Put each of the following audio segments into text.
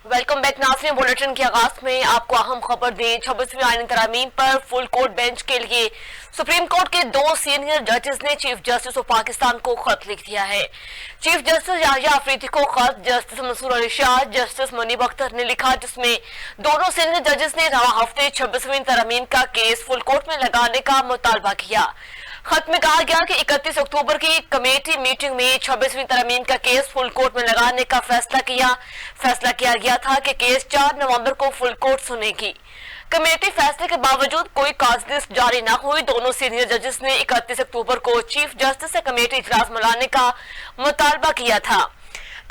Welcome back नाज़रीन। Bulletin के आगाज में आपको अहम खबर दें। 26वीं आईनी तरामीम पर फुल कोर्ट बेंच के लिए सुप्रीम कोर्ट के 2 सीनियर जजेस ने चीफ जस्टिस ऑफ पाकिस्तान को खत लिख दिया है। चीफ जस्टिस याहिया अफरीदी को खत जस्टिस मंसूर अली शाह, जस्टिस मुनीब अख्तर ने लिखा, जिसमें दोनों सीनियर जजेस ने रवा हफ्ते 26वीं तरामीम का केस फुल कोर्ट में लगाने का मुतालबा किया। खत में कहा गया कि 31 अक्टूबर की कमेटी मीटिंग में 26वीं तरमीम का केस फुल कोर्ट में लगाने का फैसला किया गया था कि केस 4 नवंबर को फुल कोर्ट सुनेगी। कमेटी फैसले के बावजूद कोई काज लिस्ट जारी न हुई। दोनों सीनियर जजेस ने 31 अक्टूबर को चीफ जस्टिस से कमेटी इजलास बुलाने का मुतालबा किया था।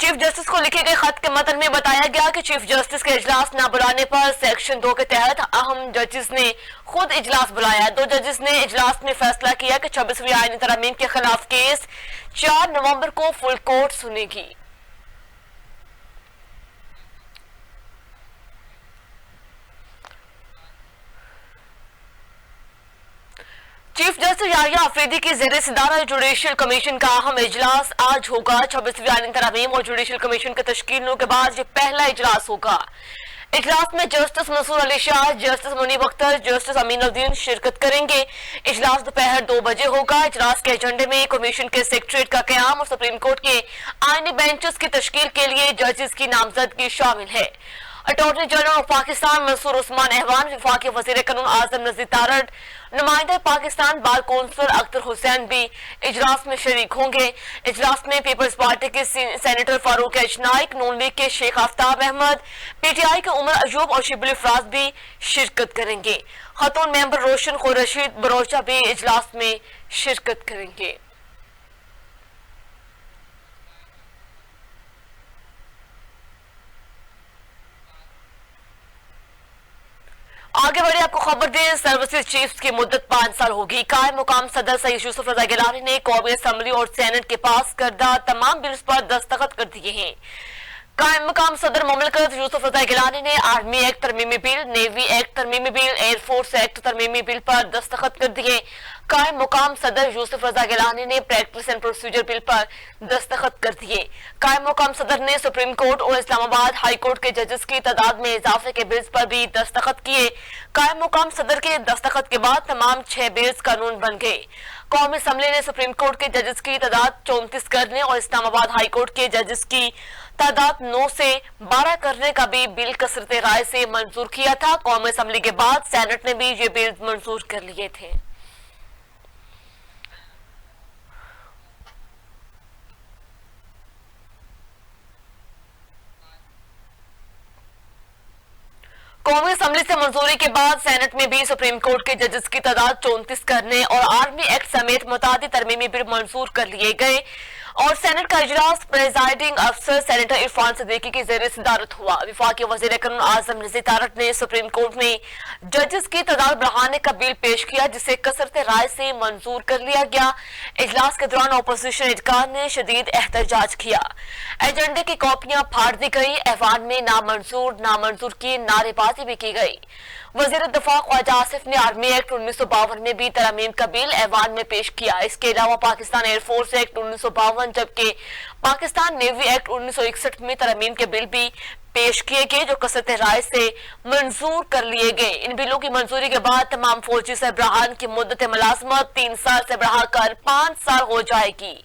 चीफ जस्टिस को लिखे गए खत के मतन में बताया गया कि चीफ जस्टिस के इजलास न बुलाने पर सेक्शन 2 के तहत अहम जजेस ने खुद इजलास बुलाया। 2 जजेस ने इजलास में फैसला किया कि 26वीं आईनी तरमीम के खिलाफ केस 4 नवंबर को फुल कोर्ट सुनेगी। चीफ जस्टिस याहिया अफरीदी की ज़ेरे सदारत जुडिशल कमीशन का अहम इजलास आज होगा। 26वीं आईनी तरामीम और जुडिशल कमीशन के तश्कील के बाद ये पहला इजलास होगा। इजलास में Justice Mansoor Ali Shah, Justice Munib Akhtar, Justice Aminuddin शिरकत करेंगे। इजलास दोपहर 2 बजे होगा। इजलास के एजेंडे में कमीशन के सेक्रेटरीट का क़याम और सुप्रीम कोर्ट के आईनी बेंचेस की तश्कील के लिए जजेस की नामजदगी शामिल है। Attorney general of Pakistan Mansoor Usman Awan, वफाकी वज़ीर कानून आज़म नज़ीर तारड़, नुमाइंदा पाकिस्तान बार कौंसल अख्तर हुसैन भी इजलास में शरीक होंगे। इजलास में पीपल्स पार्टी के सेनेटर फारूक एच नाइक, नून लीग के शेख आफ्ताब अहमद, पीटीआई के उमर अयूब और शिबली फराज भी शिरकत करेंगे। खातून मेंबर रोशन खुरशीद बरोचा भी इजलास में शिरकत करेंगे। आगे बढ़े आपको खबर दें। सर्विसेज चीफ्स की मुद्दत 5 साल होगी। कायम मुकाम सदर सईद यूसुफ रजा गिलानी ने कौमी असम्बली और सेनेट के पास करदा तमाम बिल्स पर दस्तखत कर दिए हैं। कायम मुकाम सदर मुमलकत यूसुफ रजा गिलानी ने आर्मी एक्ट तरमीमी बिल, नेवी एक्ट तरमीमी बिल, एयरफोर्स एक्ट तरमीमी बिल पर दस्तखत कर दिए। कायम मुकाम सदर यूसुफ रजा गिलानी ने प्रैक्टिस एंड प्रोसीजर बिल पर दस्तखत कर दिए। कायम मुकाम सदर ने सुप्रीम कोर्ट और इस्लामाबाद हाई कोर्ट के जजेस की तादाद में इजाफे के बिल्स पर भी दस्तखत किए। कायम मुकाम सदर के दस्तखत के बाद तमाम 6 बिल्स कानून बन गए। कौमी असम्बली ने सुप्रीम कोर्ट के जजेस की तादाद 34 करने और इस्लामाबाद हाई कोर्ट के जजेस की तादाद 9 से 12 करने का भी बिल कसरत राय से मंजूर किया था। कौमी असम्बली के बाद सेनेट ने भी ये बिल मंजूर कर लिए थे। कौमी असम्बली से मंजूरी के बाद सेनेट में भी सुप्रीम कोर्ट के जजेस की तादाद 34 करने और आर्मी एक्ट समेत मुतादी तरमीमी बिल मंजूर कर लिए गए और सेनेट का इजलास प्रेजाइडिंग अफसर सेनेटर इरफान सिद्दीकी की ज़ेरे सदारत हुआ। वफाकी वज़ीर कानून आज़म नज़ीर तारड़ ने सुप्रीम कोर्ट में जजेस की तादाद बढ़ाने का बिल पेश किया, जिसे कसरत राय से मंजूर कर लिया गया। इजलास के दौरान अपोजिशन एहलकार ने शदीद एहतजाज किया। एजेंडे की कॉपियां फाड़ दी गई। ऐवान में नामंजूर की नारेबाजी भी की गई। वज़ीर दफा ख्वाजा आसिफ ने आर्मी एक्ट 1952 में भी तरमीम का बिल ऐवान में पेश किया। इसके अलावा पाकिस्तान एयरफोर्स एक्ट 1952 जबकि पाकिस्तान नेवी एक्ट 1961 में तरमीम के बिल भी पेश किए गए, जो कसरत राय से मंजूर कर लिए गए। इन बिलों की मंजूरी के बाद तमाम फौजी सरबराहान की मुद्दत मुलाजमत 3 साल से बढ़ाकर 5 साल हो जाएगी।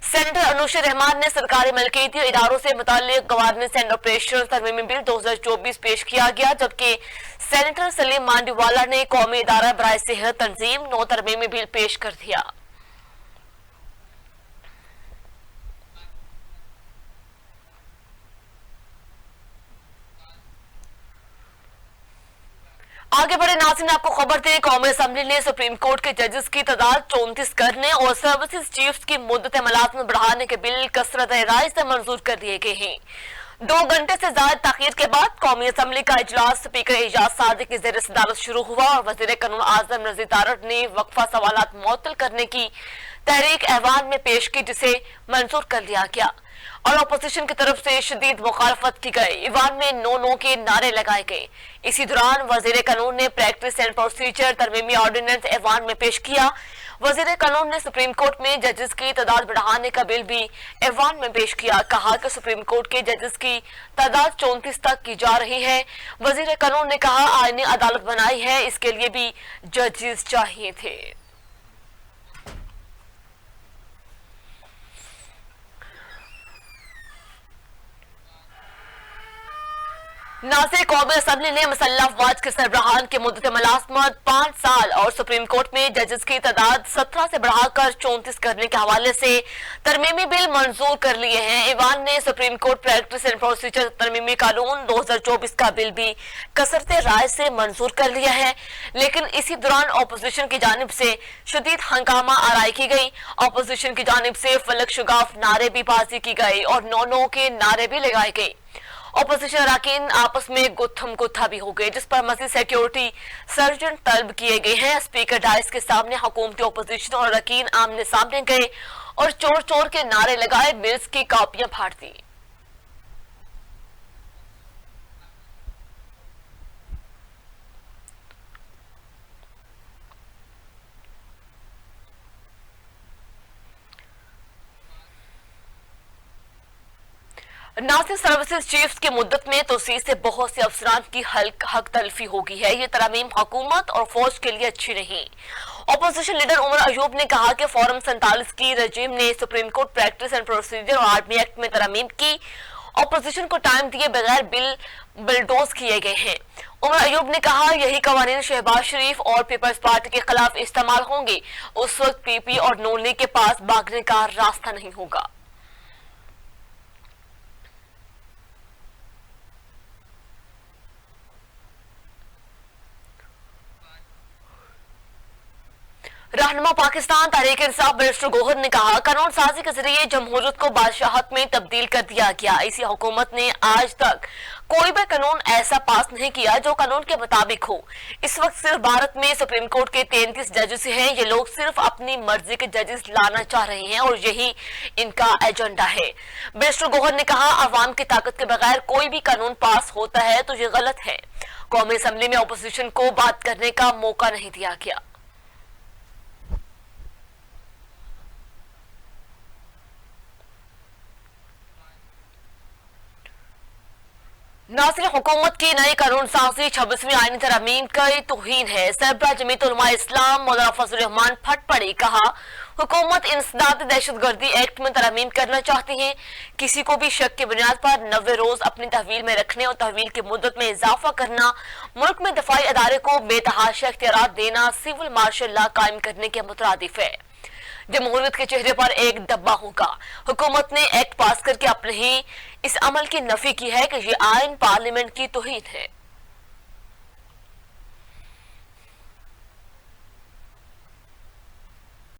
सेनेटर अनुशर रहमान ने सरकारी मलकियती इदारों से मुताल्लिक गवर्नेंस एंड ऑपरेशन तरमीमी बिल 2024 पेश किया गया, जबकि सेनेटर सलीम मांडीवाला ने कौमी इदारा बराए सेहत तंजीम 9 तरमीमी बिल पेश कर दिया। आगे बढ़े नाज़रीन, आपको खबर दें। कौमी असम्बली ने सुप्रीम कोर्ट के जजेस की तादाद 34 करने और सर्विसेज चीफ्स की मुद्दत मुलाजमत बढ़ाने के बिल कसरत राय से मंजूर कर दिए गए हैं। 2 घंटे से ज्यादा ताखीर के बाद कौमी असम्बली का इजलास स्पीकर एजाज सादिक की ज़ेरे सदारत शुरू हुआ और वज़ीर कानून आज़म नज़ीर तारड़ ने वक्फा सवालात मुअत्तल करने की तहरीक ऐवान में पेश की, जिसे मंजूर कर लिया गया और अपोजिशन की तरफ से शदीद मुखालफत की गई। ईवान में नो के नारे लगाए गए। इसी दौरान वज़ीर कानून ने प्रैक्टिस एंड प्रोसीजर तरमीमी ऑर्डिनेंस ऐवान में पेश किया। वजीर कानून ने सुप्रीम कोर्ट में जजेस की तादाद बढ़ाने का बिल भी ऐवान में पेश किया। कहा कि सुप्रीम कोर्ट के जजेस की तादाद 34 तक की जा रही है। वजीर कानून ने कहा आईनी अदालत बनाई है, इसके लिए भी जजेस चाहिए थे। नाज़िर कौमी असम्बली ने मुसल्लह अफवाज के सरबराहान की मुद्दत मुलाज़मत 5 साल और सुप्रीम कोर्ट में जजेस की तादाद 17 से बढ़ाकर 34 करने के हवाले से तरमीमी बिल मंजूर कर लिए हैं। ईवान ने supreme court practice and procedure तरमीमी कानून 2024 का बिल भी कसरते राय से मंजूर कर लिया है, लेकिन इसी दौरान अपोजिशन की जानिब से शदीद हंगामा आराई की गई। अपोजिशन की जानिब से फलक शुगाफ नारेबाजी की गई और नो के नारे भी लगाए गए। अपोजिशन अरकान आपस में गुत्थम गुत्था भी हो गए, जिस पर मजीद सिक्योरिटी सर्जन तलब किए गए हैं। स्पीकर डाइस के सामने हुकूमती अपोजिशन और अरकान आमने सामने गए और चोर चोर के नारे लगाए, बिल्स की कॉपियां फाड़ दी। नासिर सर्विसेज चीफ की मुद्दत में तोसीर से बहुत से अफसरान की हक तलफी होगी है। ये तरमीम हुकूमत और फौज के लिए अच्छी नहीं। अपोजिशन लीडर उमर अयूब ने कहा कि फॉरम 47 की रजीम ने supreme court practice and procedure और आर्मी एक्ट में तरमीम की। अपोजिशन को टाइम दिए बगैर बिलडोज किए गए हैं। उमर अयूब ने कहा यही कवानीन शहबाज शरीफ और पीपल्स पार्टी के खिलाफ इस्तेमाल होंगे, उस वक्त पीपी और नून लीग के पास भागने का रास्ता नहीं होगा। रहनुमा पाकिस्तान तहरीक इंसाफ बैरिस्टर गौहर ने कहा कानून साजी के जरिए जमहूरियत को बादशाहत में तब्दील कर दिया गया। इसी हुकूमत ने आज तक कोई भी कानून ऐसा पास नहीं किया जो कानून के मुताबिक हो। इस वक्त सिर्फ भारत में सुप्रीम कोर्ट के 33 जजेस हैं। ये लोग सिर्फ अपनी मर्जी के जजेस लाना चाह रहे हैं और यही इनका एजेंडा है। बैरिस्टर गौहर ने कहा अवाम की ताकत के बगैर कोई भी कानून पास होता है तो ये गलत है। कौमी असम्बली में अपोजिशन को बात करने का मौका नहीं दिया गया। नासिर हुकूमत की नई कानून साजी 26वीं आईनी तरमीम की तौहीन है। सरबराह जमीयत उलमा इस्लाम मौलाना फजल रहमान फट पड़े, कहा हुकूमत इंसदाद दहशतगर्दी एक्ट में तरमीम करना चाहती है। किसी को भी शक की बुनियाद पर 90 रोज अपनी तहवील में रखने और तहवील की मुद्दत में इजाफा करना, मुल्क में दफाई अदारे को बेतहाशा इख्तियारात देना सिविल मार्शल लॉ कायम करने के मुतरादिफ है। जमहूरियत के चेहरे पर एक धब्बा होगा। हुकूमत ने एक्ट पास करके अपने ही इस अमल की नफी की है कि ये आइन पार्लियामेंट की तौहीन है।